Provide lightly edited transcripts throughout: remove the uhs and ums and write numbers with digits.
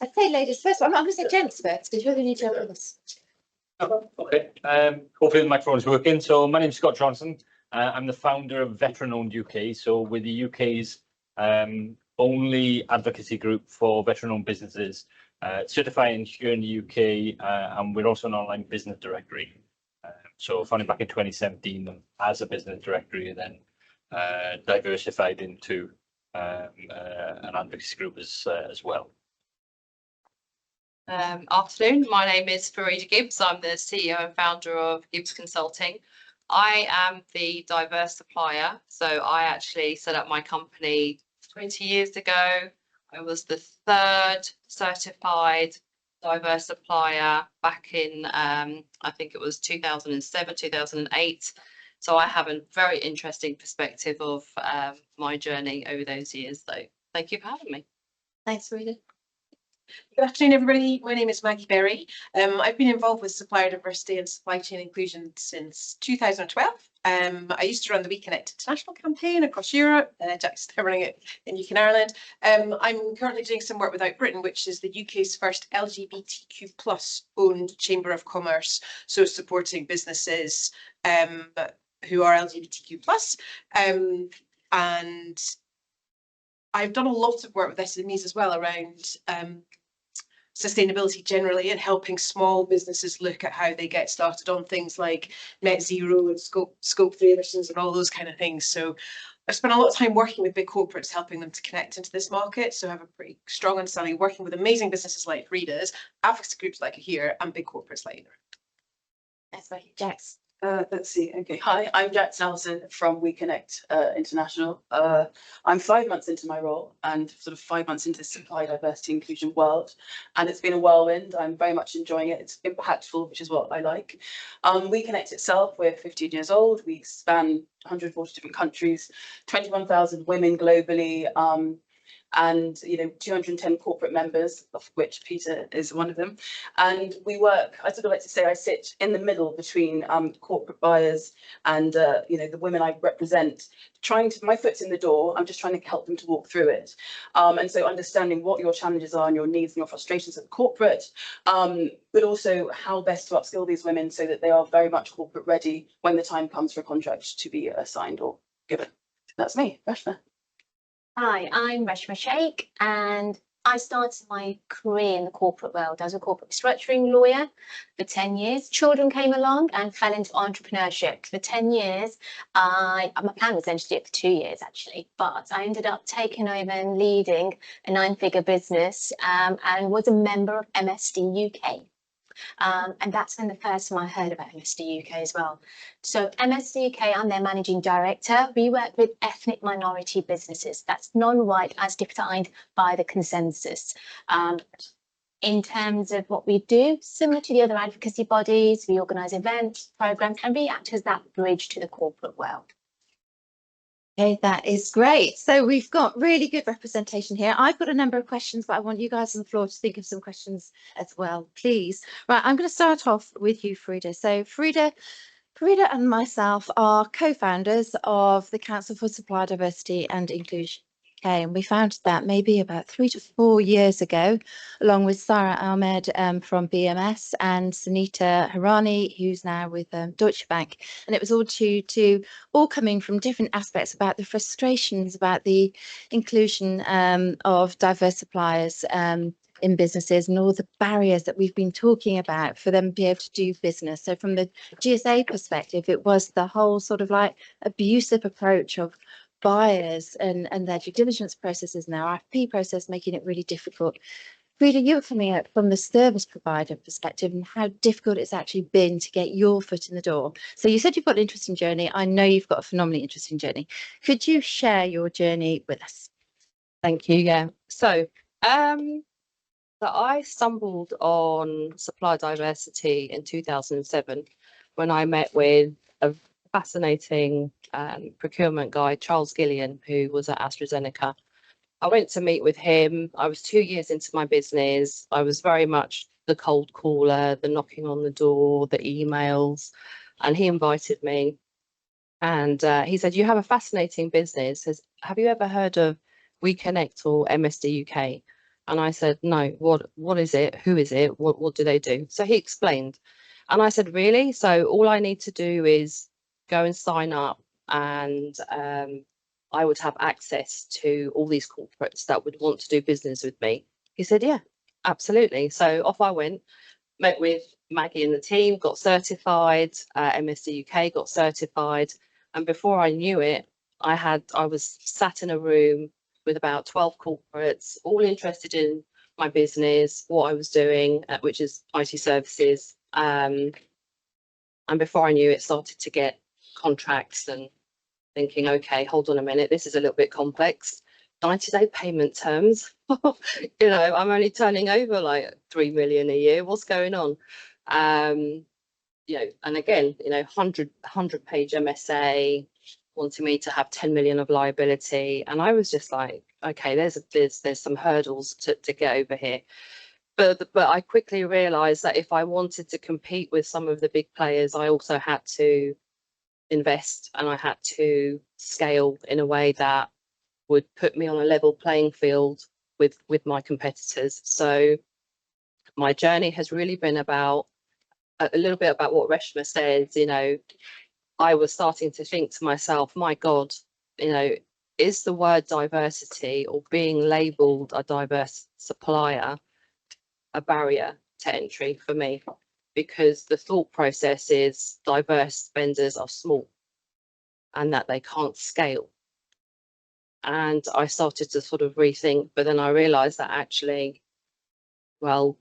I'd say ladies first. I'm going to say gents first because you're the new gentleman with us. Okay. Hopefully the microphone is working. So my name is Scott Johnson. I'm the founder of Veteran Owned UK. So we're the UK's only advocacy group for veteran-owned businesses, certified here in the UK, and we're also an online business directory. So founded back in 2017 as a business directory, and then diversified into an advocacy group as well. Afternoon, my name is Farida Gibbs. I'm the CEO and founder of Gibbs Consulting. I am the diverse supplier. So I actually set up my company 20 years ago. I was the third certified diverse supplier back in, I think it was 2007, 2008. So I have a very interesting perspective of my journey over those years. So thank you for having me. Thanks, Farida. Good afternoon, everybody. My name is Maggie Berry. I've been involved with supplier diversity and supply chain inclusion since 2012. I used to run the We Connect International campaign across Europe. Jaxx running it in UK and Ireland. I'm currently doing some work with Out Britain, which is the UK's first LGBTQ+ owned chamber of commerce. So supporting businesses who are LGBTQ+. And I've done a lot of work with SMEs as well around sustainability generally and helping small businesses look at how they get started on things like net zero and scope 3 emissions and all those kind of things. So I've spent a lot of time working with big corporates, helping them to connect into this market. So I have a pretty strong understanding working with amazing businesses like Farida's, advocacy groups like here, and big corporates like yours. That's right, Jaxx. Let's see. Okay. Hi, I'm Jaxx from We Connect International. I'm 5 months into my role and sort of 5 months into the supply diversity inclusion world, and it's been a whirlwind. I'm very much enjoying it. It's impactful, which is what I like. We Connect itself, we're 15 years old. We span 140 different countries, 21,000 women globally. And 210 corporate members, of which Peter is one of them. And we work, I sort of like to say, I sit in the middle between corporate buyers and the women I represent, my foot's in the door. I'm just trying to help them to walk through it. And so understanding what your challenges are and your needs and your frustrations at corporate, but also how best to upskill these women so that they are very much corporate ready when the time comes for a contract to be assigned or given. That's me, Reshma. Hi, I'm Reshma Sheikh, and I started my career in the corporate world. I was a corporate restructuring lawyer for 10 years. Children came along and fell into entrepreneurship. For 10 years, my plan was then to do it for 2 years, actually, but I ended up taking over and leading a 9-figure business and was a member of MSD UK. And that's when the first time I heard about MSD UK as well. So MSD UK, I'm their managing director. We work with ethnic minority businesses. That's non-white as defined by the consensus. In terms of what we do, similar to the other advocacy bodies, we organise events, programmes, and we act as that bridge to the corporate world. Okay, that is great. So we've got really good representation here. I've got a number of questions, but I want you guys on the floor to think of some questions as well, please. Right, I'm going to start off with you, Farida. So Farida and myself are co-founders of the Council for Supply Diversity and Inclusion. Okay, and we founded that maybe about 3 to 4 years ago, along with Sarah Ahmed from BMS and Sunita Hirani, who's now with Deutsche Bank. And it was all coming from different aspects about the frustrations about the inclusion of diverse suppliers in businesses and all the barriers that we've been talking about for them to be able to do business. So from the GSA perspective, it was the whole sort of like abusive approach of buyers and their due diligence processes and our RFP process, making it really difficult. Farida, you're coming up from the service provider perspective and how difficult it's actually been to get your foot in the door. So you said you've got an interesting journey. I know you've got a phenomenally interesting journey. Could you share your journey with us? Thank you. Yeah. So I stumbled on supply diversity in 2007 when I met with a fascinating procurement guy, Charles Gillian, who was at AstraZeneca. I went to meet with him. I was 2 years into my business. I was very much the cold caller, the knocking on the door, the emails, and he invited me. And he said, "You have a fascinating business. Have you ever heard of We Connect or MSD UK?" And I said, no, what is it? Who is it? What do they do? So he explained. And I said, really? So all I need to do is go and sign up, and I would have access to all these corporates that would want to do business with me. He said, yeah, absolutely. So off I went, met with Maggie and the team, got certified, MSD UK got certified. And before I knew it, I was sat in a room with about 12 corporates, all interested in my business, what I was doing, which is IT services. And before I knew it, started to get contracts and thinking, okay, hold on a minute, this is a little bit complex. 90-day payment terms. You know, I'm only turning over like 3 million a year. What's going on? You know, and again, you know, 100-page MSA, wanting me to have 10 million of liability. And I was just like, okay, there's some hurdles to get over here. But I quickly realized that if I wanted to compete with some of the big players, I also had to invest, and I had to scale in a way that would put me on a level playing field with my competitors. So my journey has really been about a little bit about what Reshma says. You know, I was starting to think to myself, my God, you know, is the word diversity or being labelled a diverse supplier a barrier to entry for me? Because the thought process is diverse vendors are small and that they can't scale. And I started to sort of rethink, but then I realized that actually, well,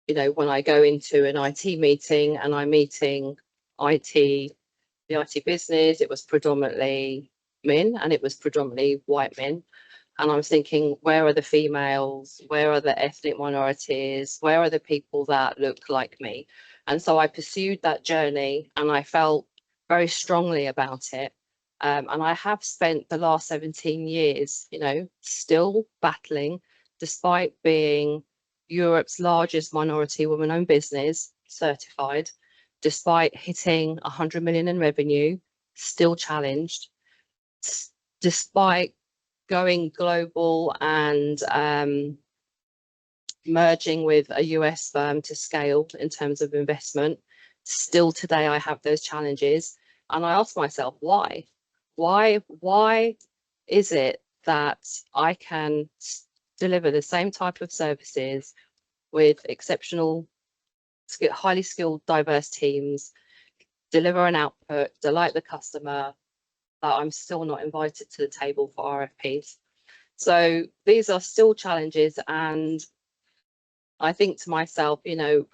you know, when I go into an IT meeting and I'm meeting the IT business, it was predominantly men, and it was predominantly white men. And I was thinking, where are the females? Where are the ethnic minorities? Where are the people that look like me? And so I pursued that journey, and I felt very strongly about it. And I have spent the last 17 years, you know, still battling, despite being Europe's largest minority woman-owned business, certified, despite hitting 100 million in revenue, still challenged, despite going global and merging with a US firm to scale in terms of investment. Still today, I have those challenges. And I ask myself, why? Why is it that I can deliver the same type of services with exceptional, highly skilled, diverse teams, deliver an output, delight the customer, that I'm still not invited to the table for RFPs? So these are still challenges, and I think to myself, you know,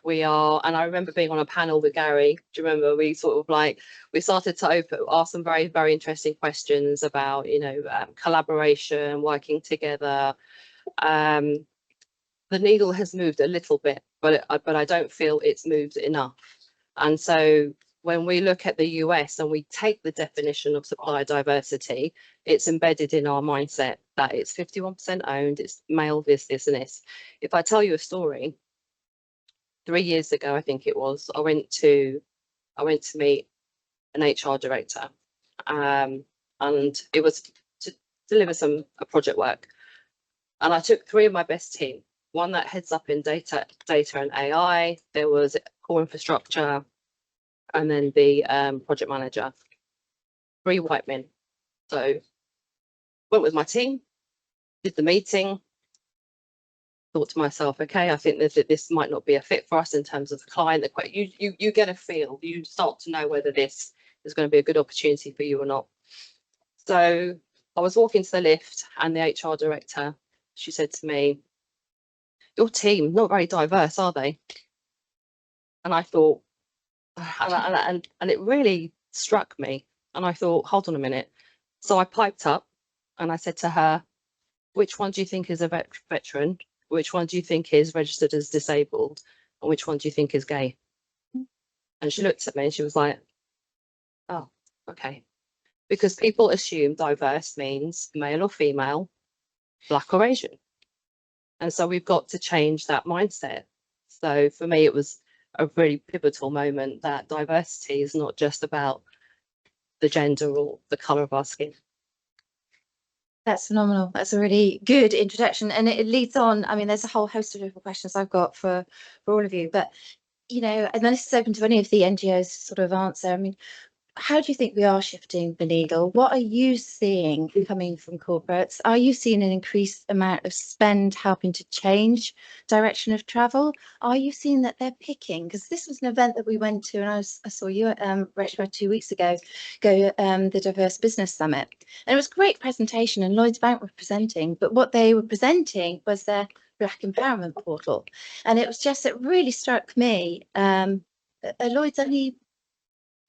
and I remember being on a panel with Gary. Do you remember? We sort of like, we started to ask some very, very interesting questions about, you know, collaboration, working together. The needle has moved a little bit, but I don't feel it's moved enough. And so when we look at the US and we take the definition of supplier diversity, it's embedded in our mindset that it's 51% owned, it's male, this, and this. If I tell you a story, 3 years ago, I think it was, I went to meet an HR director, and it was to deliver a project work. And I took 3 of my best team, one that heads up in data and AI, there was core infrastructure, and then the project manager, 3 white men. So went with my team, did the meeting, thought to myself, okay, I think that this might not be a fit for us in terms of the client. You get a feel, you start to know whether this is going to be a good opportunity for you or not. So I was walking to the lift, and the HR director, she said to me, your team, not very diverse, are they? And I thought, and it really struck me. And I thought, hold on a minute. So I piped up and I said to her, which one do you think is a veteran? Which one do you think is registered as disabled? And which one do you think is gay? And she looked at me and she was like, oh, okay. Because people assume diverse means male or female, black or Asian. And so we've got to change that mindset. So for me, it was a really pivotal moment that diversity is not just about the gender or the colour of our skin. That's phenomenal. That's a really good introduction, and it leads on. I mean, there's a whole host of different questions I've got for all of you, but and then this is open to any of the NGOs to sort of answer. I mean, how do you think we are shifting the needle? What are you seeing coming from corporates? Are you seeing an increased amount of spend helping to change direction of travel? Are you seeing that they're picking? Because this was an event that we went to, and I saw you at Reshma 2 weeks ago, the Diverse Business Summit. And it was a great presentation, and Lloyds Bank were presenting, but what they were presenting was their Black Empowerment Portal. And it was just, it really struck me, Lloyds only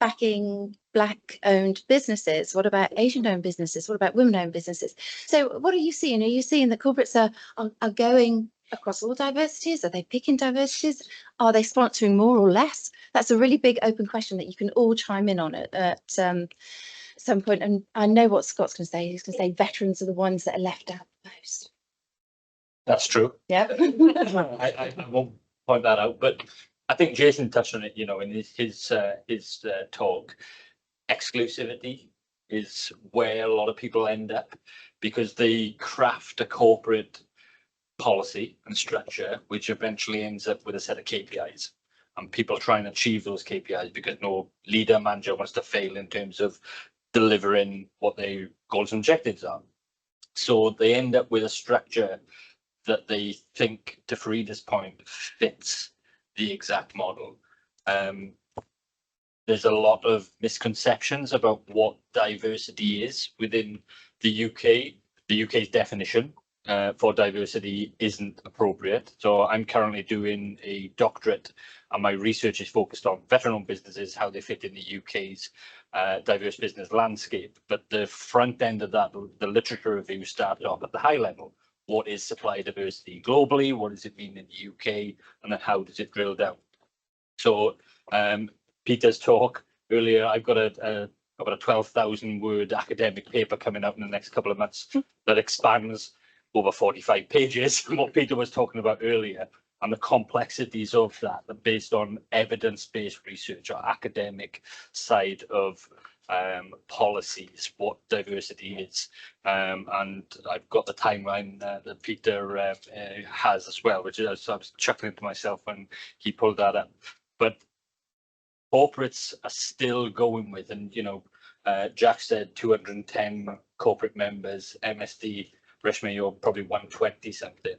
backing Black owned businesses. What about Asian owned businesses? What about women owned businesses? So what are you seeing? Are you seeing that corporates are going across all diversities? Are they picking diversities? Are they sponsoring more or less? That's a really big open question that you can all chime in on it at some point. And I know what Scott's going to say. He's going to say veterans are the ones that are left out most. That's true. Yeah. I won't point that out, but I think Jason touched on it, in his talk. Exclusivity is where a lot of people end up because they craft a corporate policy and structure, which eventually ends up with a set of KPIs. And people try and achieve those KPIs because no leader, manager wants to fail in terms of delivering what their goals and objectives are. So they end up with a structure that they think, to Farida's point, fits the exact model. There's a lot of misconceptions about what diversity is within the UK. The UK's definition for diversity isn't appropriate. So I'm currently doing a doctorate, and my research is focused on veteran-owned businesses, how they fit in the UK's diverse business landscape. But the front end of that, the literature review started off at the high level. What is supply diversity globally? What does it mean in the UK? And then how does it drill down? So Peter's talk earlier, I've got a 12,000 word academic paper coming out in the next couple of months that expands over 45 pages from what Peter was talking about earlier, and the complexities of that are based on evidence-based research or academic side of policies, what diversity is, and I've got the timeline that Peter has as well, which is, I was chuckling to myself when he pulled that up. But corporates are still going with, and Jaxx said 210 corporate members, MSD, Reshma, you're probably 120 something.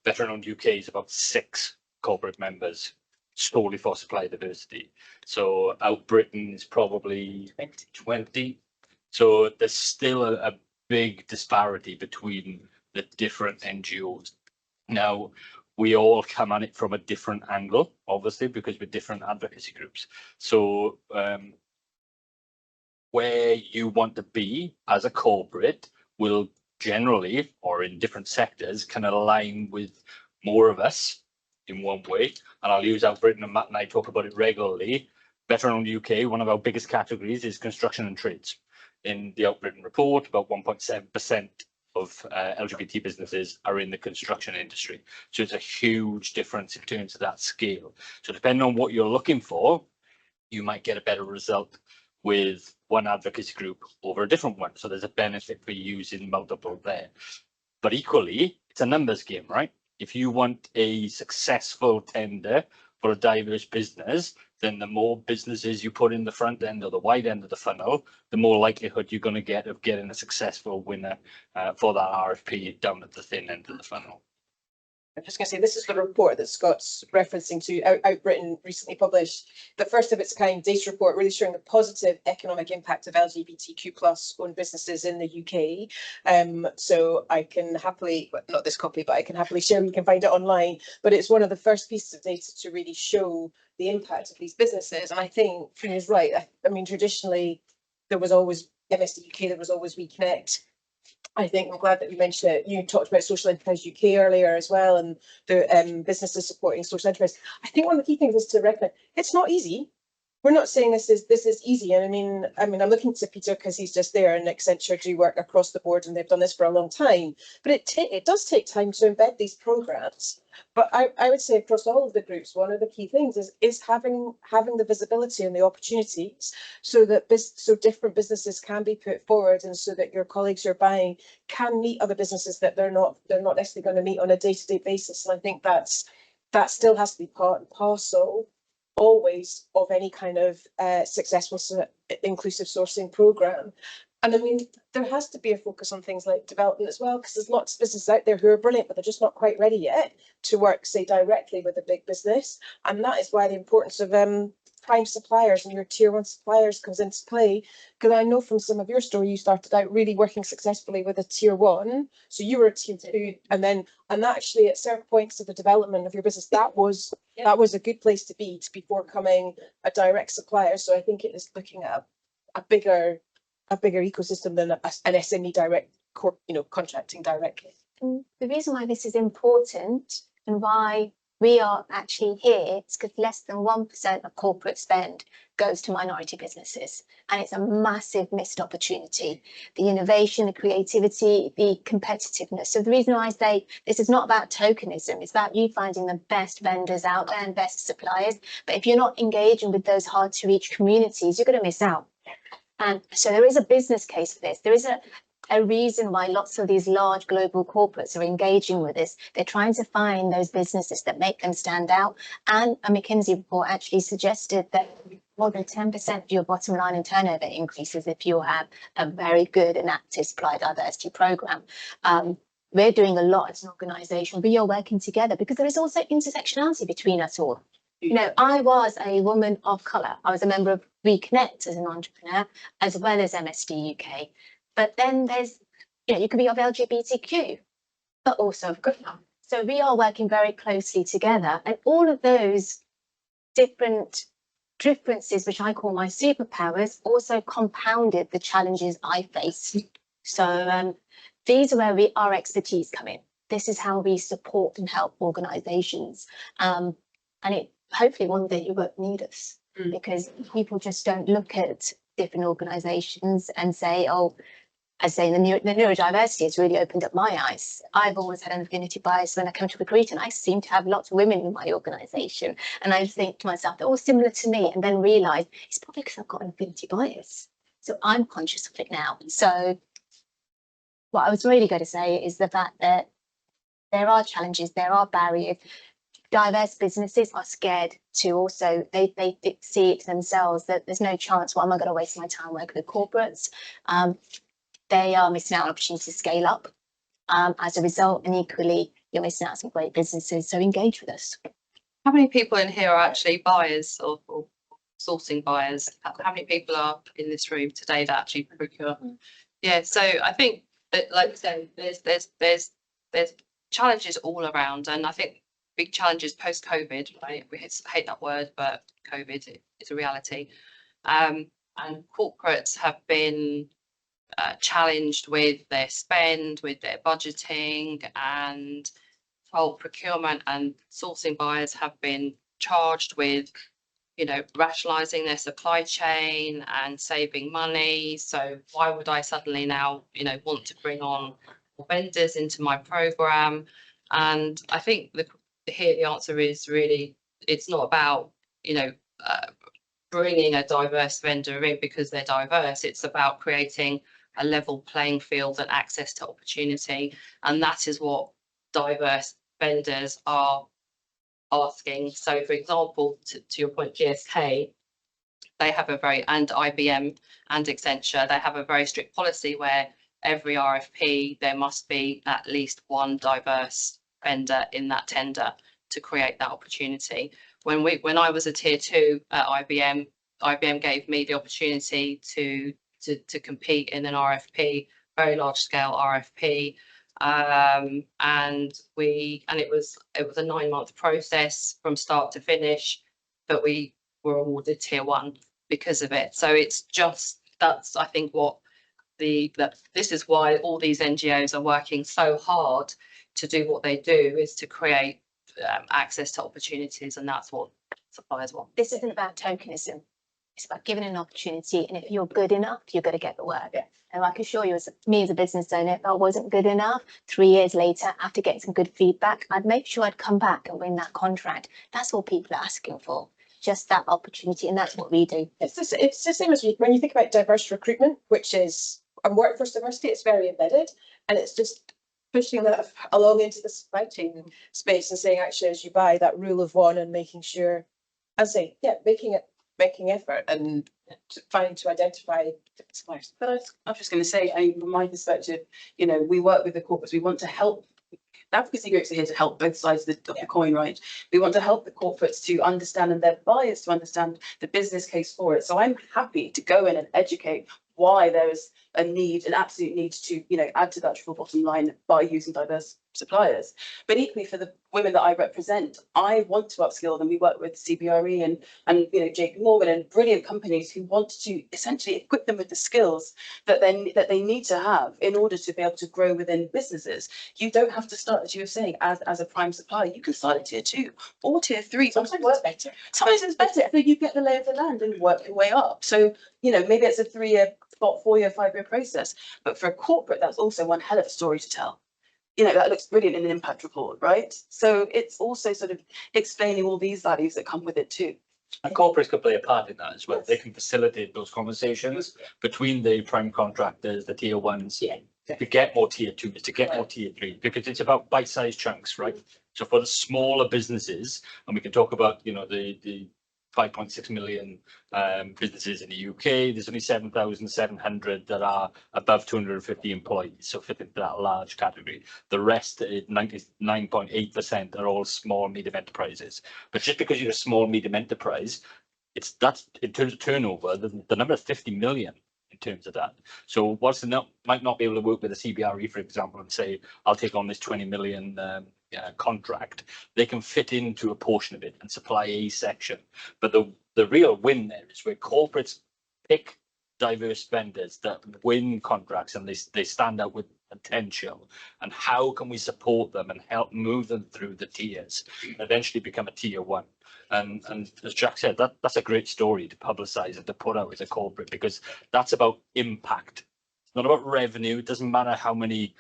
Veteran-owned UK is about 6 corporate members solely for supply diversity. So out Britain is probably 20. So there's still a big disparity between the different NGOs. Now, we all come at it from a different angle, obviously, because we're different advocacy groups. So where you want to be as a corporate will generally, or in different sectors, can align with more of us in one way. And I'll use Out Britain, and Matt and I talk about it regularly. Veteran-owned UK, one of our biggest categories is construction and trades. In the Out Britain report, about 1.7% of LGBT businesses are in the construction industry. So it's a huge difference in terms of that scale. So depending on what you're looking for, you might get a better result with one advocacy group over a different one. So there's a benefit for using multiple there. But equally, it's a numbers game, right? If you want a successful tender for a diverse business, then the more businesses you put in the front end or the wide end of the funnel, the more likelihood you're going to get of getting a successful winner for that RFP down at the thin end of the funnel. I'm just going to say, this is the report that Scott's referencing to, Out Britain recently published, the first of its kind data report really showing the positive economic impact of LGBTQ+ owned businesses in the UK. So I can happily, well, not this copy, but I can happily share, you can find it online, but it's one of the first pieces of data to really show the impact of these businesses. And I think Fiona's right. I mean, traditionally, there was always MSD UK, there was always We Connect. I think I'm glad that you mentioned it. You talked about Social Enterprise UK earlier as well, and the businesses supporting social enterprise. I think one of the key things is to recognise it's not easy. we're not saying this is easy. And I mean, I'm looking to Peter because he's just there, and Accenture do work across the board and they've done this for a long time. But it does take time to embed these programs. But I would say across all of the groups, one of the key things is having the visibility and the opportunities so that different businesses can be put forward, and so that your colleagues you're buying can meet other businesses that they're not necessarily going to meet on a day-to-day basis. And I think that still has to be part and parcel always of any kind of successful inclusive sourcing program. And I mean, there has to be a focus on things like development as well, because there's lots of businesses out there who are brilliant, but they're just not quite ready yet to work, say, directly with a big business. And that is why the importance of prime suppliers and your tier 1 suppliers comes into play. Because I know from some of your story, you started out really working successfully with a tier 1. So you were a tier 2, and that actually at certain points of the development of your business, that was a good place to be before becoming a direct supplier. So I think it is looking at a bigger ecosystem than an SME direct contracting directly. The reason why this is important and why we are actually here is because less than 1% of corporate spend goes to minority businesses, and it's a massive missed opportunity. The innovation, the creativity, the competitiveness. So the reason why I say this is not about tokenism, it's about you finding the best vendors out there and best suppliers. But if you're not engaging with those hard to reach communities, you're going to miss out. And so there is a business case for this. There is a reason why lots of these large global corporates are engaging with this. They're trying to find those businesses that make them stand out. And a McKinsey report actually suggested that more than 10% of your bottom line and turnover increases if you have a very good and active supply diversity program. We're doing a lot as an organisation. We are working together because there is also intersectionality between us all. You know, I was a woman of colour. I was a member of Reconnect as an entrepreneur, as well as MSD UK. But then there's, you could be of LGBTQ, but also of good. So we are working very closely together, and all of those different differences, which I call my superpowers, also compounded the challenges I face. So these are where our expertise come in. This is how we support and help organisations, and it hopefully one day you won't need us, because people just don't look at different organisations and say, oh, I say the neurodiversity has really opened up my eyes. I've always had an affinity bias when I come to recruit, and I seem to have lots of women in my organisation. And I think to myself, they're all similar to me, and then realise it's probably because I've got an affinity bias. So I'm conscious of it now. So what I was really going to say is the fact that there are challenges, there are barriers. Diverse businesses are scared to also, they see it themselves that there's no chance, why am I going to waste my time working with corporates? They are missing out on opportunity to scale up as a result, and equally you're missing out on some great businesses. So engage with us. How many people in here are actually buyers or sourcing buyers? How many people are in this room today that actually procure? Yeah, so I think that, like I say, there's challenges all around, and I think big challenges post-COVID, right? We hate that word, but COVID is a reality. And corporates have been challenged with their spend, with their budgeting, and procurement and sourcing buyers have been charged with, rationalizing their supply chain and saving money. So why would I suddenly now, want to bring on vendors into my program? And I think here the answer is really, it's not about, bringing a diverse vendor in because they're diverse. It's about creating a level playing field and access to opportunity. And that is what diverse vendors are asking. So for example, to your point, GSK, they have and IBM and Accenture, they have a very strict policy where every RFP, there must be at least one diverse vendor in that tender to create that opportunity. When I was a tier 2 at IBM gave me the opportunity to compete in an RFP, very large scale RFP, and it was a 9-month process from start to finish, but we were awarded tier 1 because of it. So it's just, that's I think what this is why all these NGOs are working so hard to do what they do, is to create access to opportunities, and that's what suppliers want. This isn't about tokenism. It's about giving an opportunity, and if you're good enough, you're going to get the work. And I can assure you, as me as a business owner, if I wasn't good enough, 3 years later, after getting some good feedback, I'd make sure I'd come back and win that contract. That's what people are asking for, just that opportunity, and that's what we do. It's the same as when you think about diverse recruitment, which is workforce diversity. It's very embedded, and it's just pushing that along into the supply chain space and saying, actually, as you buy, that rule of one, and making sure, as I say, making effort and trying to identify different suppliers. But I was just going to say, from my perspective, you know, we work with the corporates. We want to help. Advocacy groups are here to help both sides of the coin, right? We want to help the corporates to understand, and their buyers to understand the business case for it. So I'm happy to go in and educate why there is a need, an absolute need to, you know, add to that triple bottom line by using diverse suppliers. But equally, for the women that I represent, I want to upskill them. We work with CBRE and you know, JP Morgan and brilliant companies who want to essentially equip them with the skills that they need to have in order to be able to grow within businesses. You don't have to start, as you were saying, as a prime supplier. You can start at tier 2 or tier 3. Sometimes it's better. Sometimes it's better. So you get the lay of the land and work your way up. So, you know, maybe it's a 3-year, 4-year, 5-year process. But for a corporate, that's also one hell of a story to tell. You know, that looks brilliant in an impact report, right? So it's also sort of explaining all these values that come with it too. And corporates could play a part in that as well. They can facilitate those conversations between the prime contractors, the tier 1s, to get more tier 2s, to get more tier 3, because it's about bite-sized chunks, right? So for the smaller businesses, and we can talk about, you know, the 5.6 million businesses in the UK, there's only 7,700 that are above 250 employees, so fit into that large category. The rest, 99.8%, are all small, medium enterprises. But just because you're a small, medium enterprise, that's in terms of turnover, the number is 50 million in terms of that. So whilst they might not be able to work with a CBRE, for example, and say, I'll take on this 20 million contract, they can fit into a portion of it and supply a section. But the real win there is where corporates pick diverse vendors that win contracts and they stand out with potential, and how can we support them and help move them through the tiers and eventually become a tier 1. And as Jack said, that's a great story to publicize and to put out as a corporate, because that's about impact. It's not about revenue. It doesn't matter how many,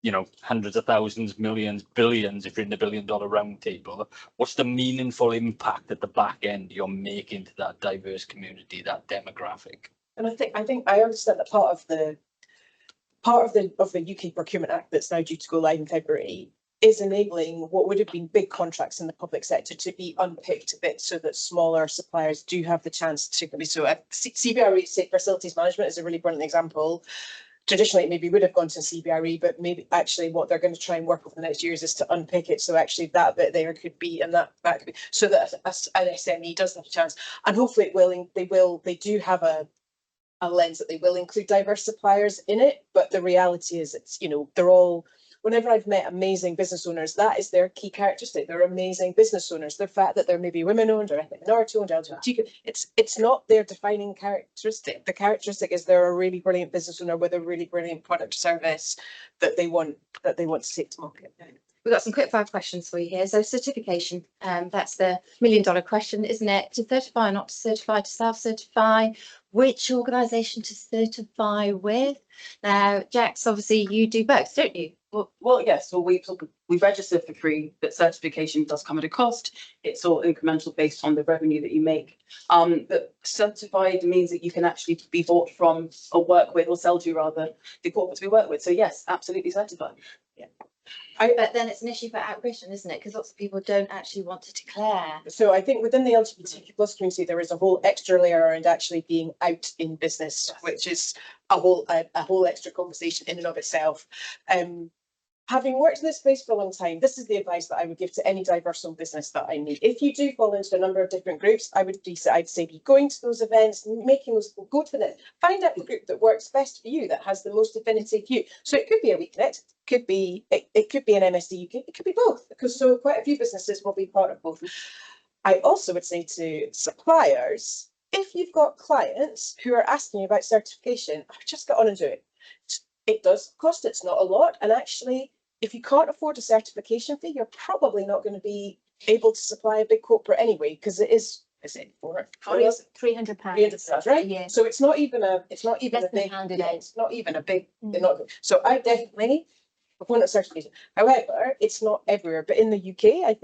you know, hundreds of thousands, millions, billions, if you're in the $1 billion round table. What's the meaningful impact at the back end you're making to that diverse community, that demographic? And I think I understand that part of the UK Procurement Act that's now due to go live in February is enabling what would have been big contracts in the public sector to be unpicked a bit, so that smaller suppliers do have the chance to be. So CBRE, say, facilities management, is a really brilliant example. Traditionally, it maybe would have gone to CBRE, but maybe actually what they're going to try and work over the next years is to unpick it. So actually that bit there could be, and that could be, so that an SME does have a chance. And hopefully they do have a lens that they will include diverse suppliers in it. But the reality is, it's, you know, they're all, whenever I've met amazing business owners, that is their key characteristic. They're amazing business owners. The fact that they're maybe women-owned or ethnic minority-owned, LGBT, it's not their defining characteristic. The characteristic is they're a really brilliant business owner with a really brilliant product or service that they want to take to market. We've got some quick 5 questions for you here. So certification, that's the $1 million question, isn't it? To certify or not to certify, to self-certify, which organisation to certify with? Now, Jaxx, obviously you do both, don't you? Well, yes. Well, we register for free, but certification does come at a cost. It's all incremental based on the revenue that you make. But certified means that you can actually be bought from or work with, or sell to rather, the corporates we work with. So yes, absolutely certified. Yeah. But then it's an issue for outgration, isn't it? Because lots of people don't actually want to declare. So I think within the LGBTQ plus community, there is a whole extra layer around actually being out in business, which is a whole extra conversation in and of itself. Having worked in this space for a long time, this is the advice that I would give to any diverse owned business that I meet. If you do fall into a number of different groups, I'd say be going to those events, making those, go to them, find out the group that works best for you, that has the most affinity for you. So it could be a WeConnect, it could be an MSD UK, it could be both, because so quite a few businesses will be part of both. I also would say to suppliers, if you've got clients who are asking you about certification, just get on and do it. It does cost, it's not a lot, and actually, if you can't afford a certification fee, you're probably not going to be able to supply a big corporate anyway, because it is is it for £300. £300, right? Yeah. So it's not even a Less than big, £1 a yeah, day. it's not even a big, Mm. they're not, so I definitely, proponent of certification. However, it's not everywhere, but in the UK, I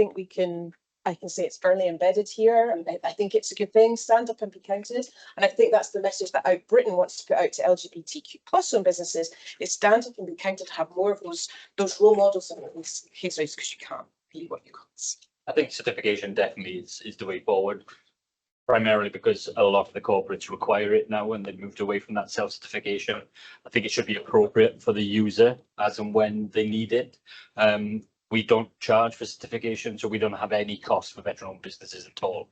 can say it's firmly embedded here. And I think it's a good thing. Stand up and be counted. And I think that's the message that Out Britain wants to put out to LGBTQ plus owned businesses is stand up and be counted, have more of those role models in case because you can't be what you can't. I think certification definitely is the way forward, primarily because a lot of the corporates require it now and they've moved away from that self-certification. I think it should be appropriate for the user as and when they need it. We don't charge for certification, so we don't have any cost for veteran-owned businesses at all.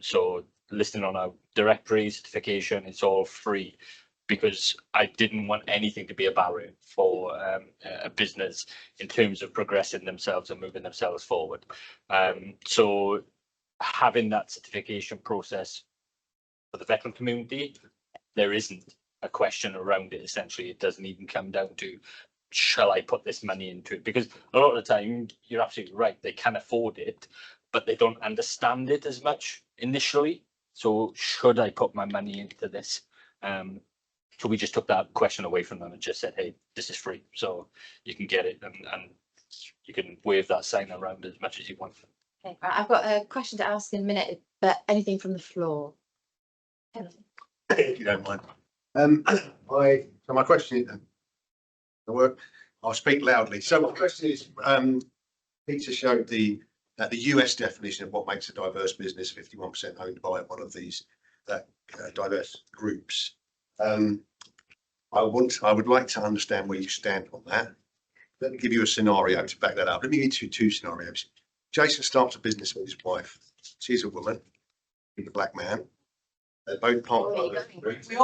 So listing on our directory, certification, it's all free because I didn't want anything to be a barrier for a business in terms of progressing themselves and moving themselves forward. So having that certification process for the veteran community, there isn't a question around it. Essentially, it doesn't even come down to, shall I put this money into it? Because a lot of the time, you're absolutely right, they can afford it, but they don't understand it as much initially. So should I put my money into this? So we just took that question away from them and just said, hey, this is free, so you can get it and you can wave that sign around as much as you want. Okay, right, I've got a question to ask in a minute, but anything from the floor? If you don't mind. So my question is, I'll speak loudly. So my question is, Peter showed the US definition of what makes a diverse business, 51% owned by one of these diverse groups. I would like to understand where you stand on that. Let me give you a scenario to back that up. Let me give you two scenarios. Jason starts a business with his wife. She's a woman, he's a black man. They're both part of the group. They're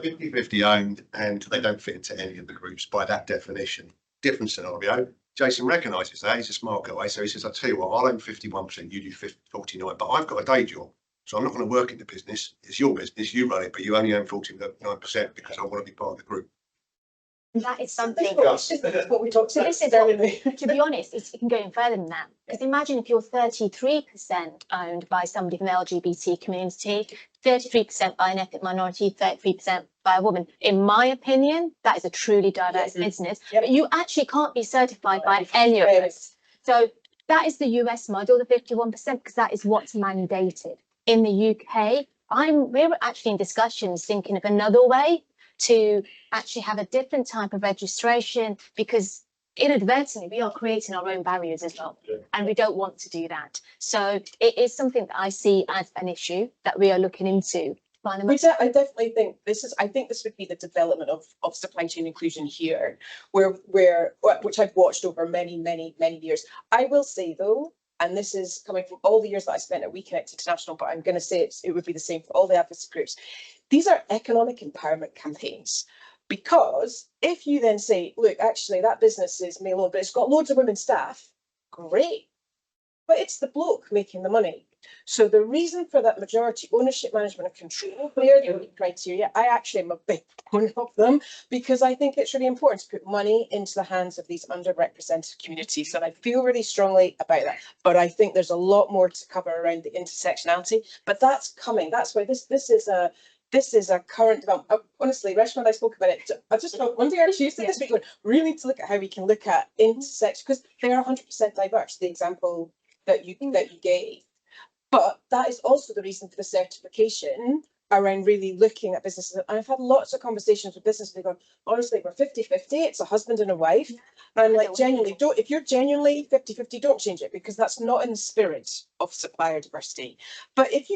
50-50 owned and they don't fit into any of the groups by that definition. Different scenario. Jason recognises that, he's a smart guy, so he says, I'll tell you what, I'll own 51%, you do 49%, but I've got a day job, so I'm not going to work in the business. It's your business, you run it, but you only own 49% because I want to be part of the group. That is something. That's what we talked about. To be honest, it can go even further than that. Because imagine if you're 33% owned by somebody from the LGBT community, 33% by an ethnic minority, 33% by a woman. In my opinion, that is a truly diverse business. Yep. But you actually can't be certified by any of us. So that is the US model, the 51%, because that is what's mandated. In the UK, we're actually in discussions thinking of another way to actually have a different type of registration, because inadvertently we are creating our own barriers as well, and we don't want to do that. So it is something that I see as an issue that we are looking into. I definitely think this would be the development of supply chain inclusion here, which I've watched over many years. I will say though, and this is coming from all the years that I spent at WeConnect International, but I'm going to say it would be the same for all the advocacy groups. These are economic empowerment campaigns, because if you then say, look, actually that business is male-owned, but it's got loads of women staff, great, but it's the bloke making the money. So the reason for that majority ownership, management and control, clear the criteria, I actually am a big proponent of them, because I think it's really important to put money into the hands of these underrepresented communities. And I feel really strongly about that. But I think there's a lot more to cover around the intersectionality, but that's coming. That's why this is a current development. Honestly, Reshma and I spoke about it. I just thought one day or Tuesday this week, we really need to look at how we can look at intersection, because they are 100% diverse, the example that you gave. But that is also the reason for the certification around really looking at businesses. And I've had lots of conversations with businesses. They go, honestly, we're 50-50. It's a husband and a wife. And I'm like, genuinely, if you're genuinely 50-50, don't change it, because that's not in the spirit of supplier diversity. But if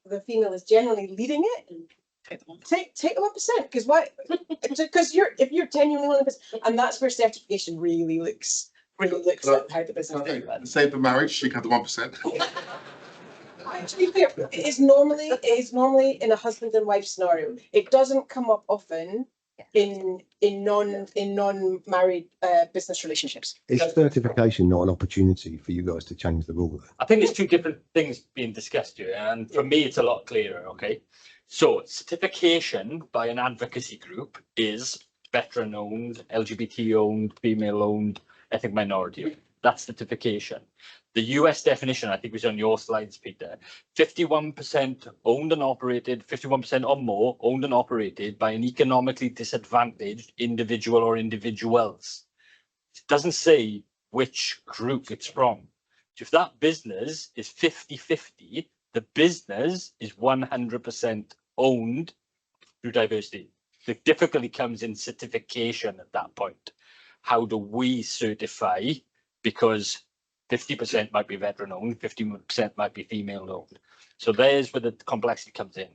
the female is genuinely leading it, take the 1%, because why? Because if you're genuinely one of the business, and that's where certification really looks at how the business is. Save the marriage, she can have the 1%. To be clear, it is normally in a husband and wife scenario. It doesn't come up often in non-married business relationships. Is certification not an opportunity for you guys to change the rule? I think there's two different things being discussed here, and for me it's a lot clearer. Okay, so certification by an advocacy group is veteran owned, LGBT owned, female owned, ethnic minority. that certification. The US definition, I think, was on your slides, Peter. 51% owned and operated, 51% or more owned and operated by an economically disadvantaged individual or individuals. It doesn't say which group it's from. If that business is 50-50, the business is 100% owned through diversity. The difficulty comes in certification at that point. How do we certify? Because 50% might be veteran owned, 50% might be female owned. So there's where the complexity comes in.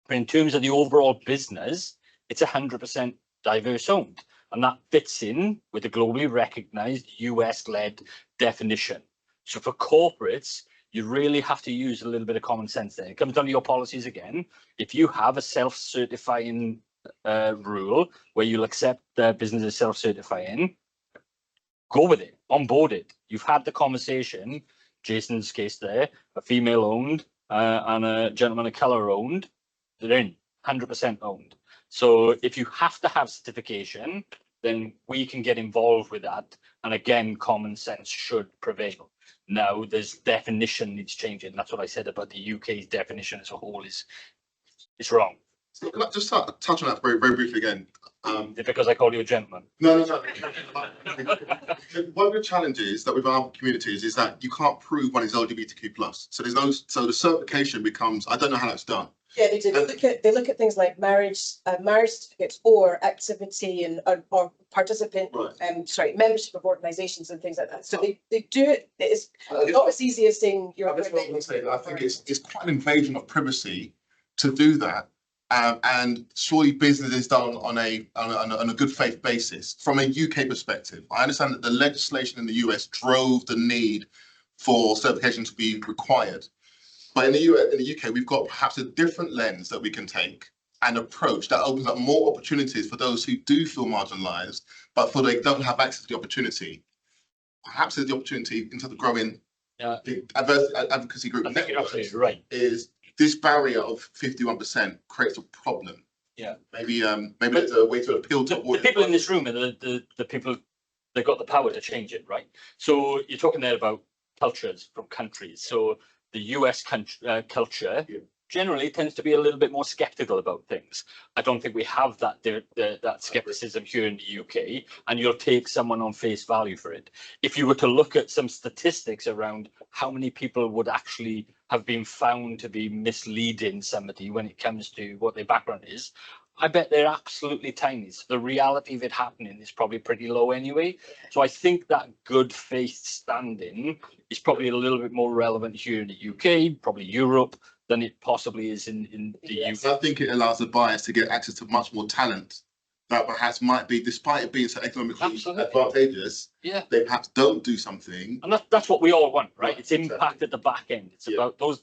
But in terms of the overall business, it's 100% diverse owned. And that fits in with the globally recognized US-led definition. So for corporates, you really have to use a little bit of common sense there. It comes down to your policies again. If you have a self-certifying rule where you'll accept the businesses self-certifying, go with it, onboard it. You've had the conversation, Jason's case there, a female owned and a gentleman of colour owned, they're in, 100% owned. So if you have to have certification, then we can get involved with that. And again, common sense should prevail. Now, there's definition needs changing. That's what I said about the UK's definition as a whole is wrong. So can I just touch on that very, very briefly again? Because I call you a gentleman. No. One of the challenges that with our communities is that you can't prove one is LGBTQ+. So there's no, so the certification becomes, I don't know how that's done. Yeah, they do. They look at things like marriage certificates or activity and or participant, Right. membership of organisations and things like that. So they do it. It's not as easy as saying you're. That's what I'm saying. I think it's quite an invasion of privacy to do that. And surely business is done on a good faith basis. From a UK perspective, I understand that the legislation in the US drove the need for certification to be required. But in the UK, we've got perhaps a different lens that we can take and approach that opens up more opportunities for those who do feel marginalised, but for they don't have access to the opportunity. Perhaps there's the opportunity in terms of growing the advocacy group. I think you're absolutely right. Is this barrier of 51% creates a problem? Yeah. Maybe there's a way to appeal to the people in this room are the people that got the power to change it, right? So you're talking there about cultures from countries. So the US culture generally tends to be a little bit more skeptical about things. I don't think we have that skepticism here in the UK, and you'll take someone on face value for it. If you were to look at some statistics around how many people would actually have been found to be misleading somebody when it comes to what their background is, I bet they're absolutely tiny. So the reality of it happening is probably pretty low anyway. So I think that good faith standing is probably a little bit more relevant here in the UK, probably Europe, than it possibly is in the UK. I think it allows the buyers to get access to much more talent that perhaps might be, despite it being so economically advantageous, they perhaps don't do something. And that's what we all want, right? It's impact at the back end. It's about those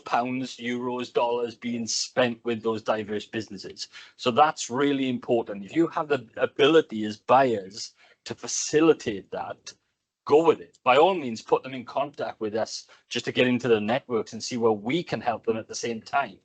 pounds, euros, dollars being spent with those diverse businesses. So that's really important. If you have the ability as buyers to facilitate that, go with it. By all means, put them in contact with us just to get into the networks and see where we can help them at the same time.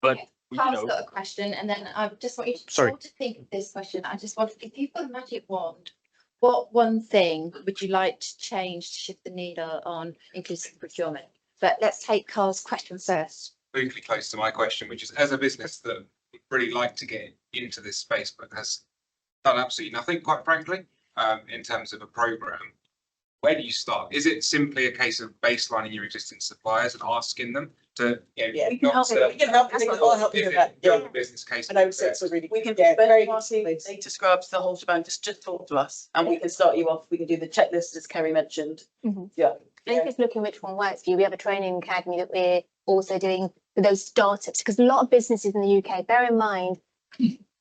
But Carl's got a question, and then I just want you to think of this question. I just want, if you've got a magic wand, what one thing would you like to change to shift the needle on inclusive procurement? But let's take Carl's question first. Briefly close to my question, which is, as a business that would really like to get into this space but has done absolutely nothing, quite frankly, in terms of a program, where do you start? Is it simply a case of baselining your existing suppliers and asking them to, we can help you. We can help you with that. Build a business case. And I would say it's a really, We can very data scrubs, the whole shebang, just talk to us and we can start you off. We can do the checklist as Kerry mentioned. I think it's looking which one works for you. We have a training academy that we're also doing for those startups, because a lot of businesses in the UK, bear in mind,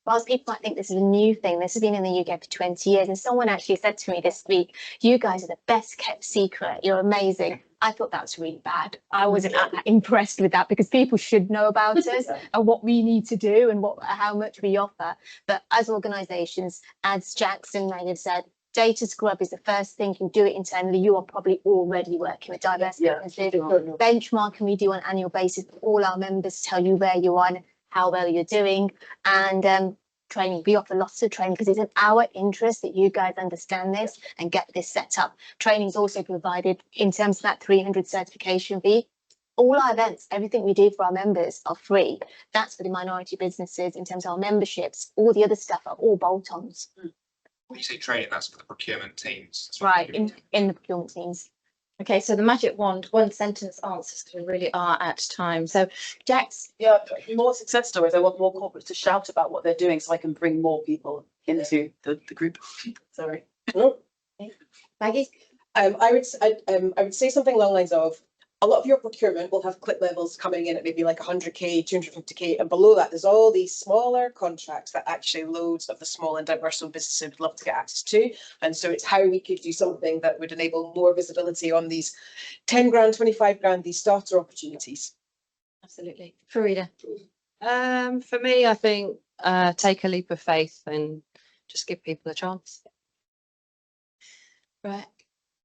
whilst people might think this is a new thing, this has been in the UK for 20 years. And someone actually said to me this week, you guys are the best kept secret. You're amazing. I thought that was really bad. I wasn't that impressed with that, because people should know about us and what we need to do and how much we offer. But as organisations, as Jaxx and Maggie have said, data scrub is the first thing. You do it internally. You are probably already working with diverse businesses. Benchmarking we do on an annual basis. All our members tell you where you are and how well you're doing. And training. We offer lots of training because it's in our interest that you guys understand this and get this set up. Training is also provided in terms of that 300 certification fee. All our events, everything we do for our members are free. That's for the minority businesses. In terms of our memberships, all the other stuff are all bolt-ons. When you say training, that's for the procurement teams. That's right, in the procurement teams. Okay, so the magic wand, one sentence answers, because we really are at time. So Jaxx, Yeah, more success stories. I want more corporates to shout about what they're doing so I can bring more people into the group. Sorry. Maggie? I would say something along the lines of, a lot of your procurement will have clip levels coming in at maybe like 100k, 250k, and below that there's all these smaller contracts that actually loads of the small and diverse businesses would love to get access to. And so it's how we could do something that would enable more visibility on these 10 grand, 25 grand, these starter opportunities. Absolutely. Farida? For me, I think take a leap of faith and just give people a chance. Right.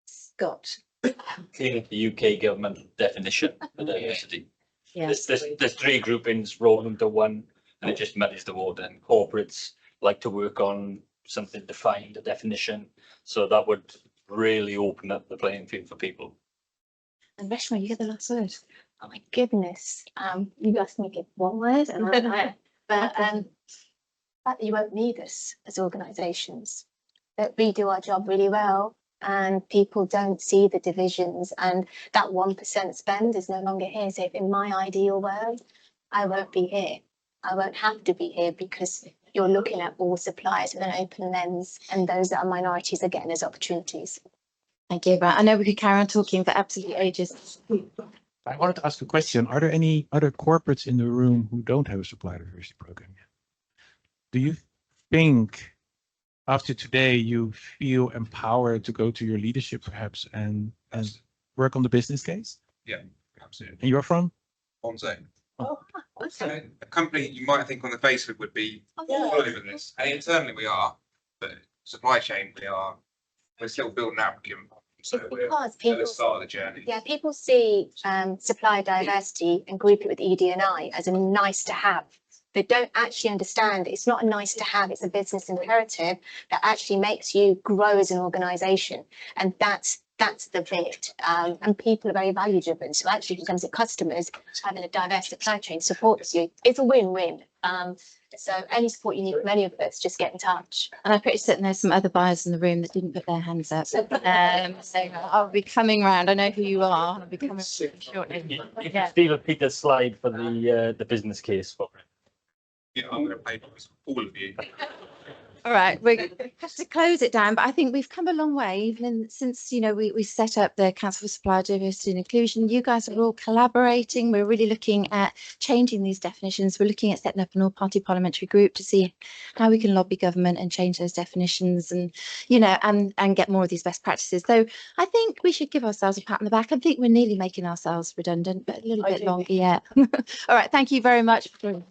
Scott? Clean up the UK government definition of diversity. Yes. There's three groupings rolled into one, and it just muddies the water. And corporates like to work on something defined, a definition. So that would really open up the playing field for people. And Reshma, you get the last word. Oh my goodness. You asked me to give one word, and the fact that you won't need us as organisations, that we do our job really well. And people don't see the divisions, and that 1% spend is no longer here. So if in my ideal world, I won't be here. I won't have to be here because you're looking at all suppliers with an open lens, and those that are minorities are getting those opportunities. Thank you. Right. I know we could carry on talking for absolute ages. I wanted to ask a question. Are there any other corporates in the room who don't have a supplier diversity program yet? Do you think after today you feel empowered to go to your leadership perhaps and work on the business case? Yeah, absolutely. And you're from? Bonzo. Oh, okay. A company you might think on the face of it would be all over this, and internally we are, but supply chain we're still building out procurement. So we're Because at people, the start of the journey. yeah, people see supplier diversity and group it with ED&I as a nice to have. They don't actually understand it's not a nice to have, it's a business imperative that actually makes you grow as an organisation. And that's the bit. And people are very value driven. So actually in terms of customers, having a diverse supply chain supports you. It's a win-win. So any support you need from any of us, just get in touch. And I'm pretty certain there's some other buyers in the room that didn't put their hands up. So I'll be coming round. I know who you are. I'll be coming shortly. You can steal Peter's slide for the business case for it. Yeah, I'm going to pay for all of you. All right, we're going to have to close it down, but I think we've come a long way, even since, we set up the Council for Supplier Diversity and Inclusion. You guys are all collaborating. We're really looking at changing these definitions. We're looking at setting up an all-party parliamentary group to see how we can lobby government and change those definitions and, and get more of these best practices. So I think we should give ourselves a pat on the back. I think we're nearly making ourselves redundant, but a little bit longer yet. All right, thank you very much for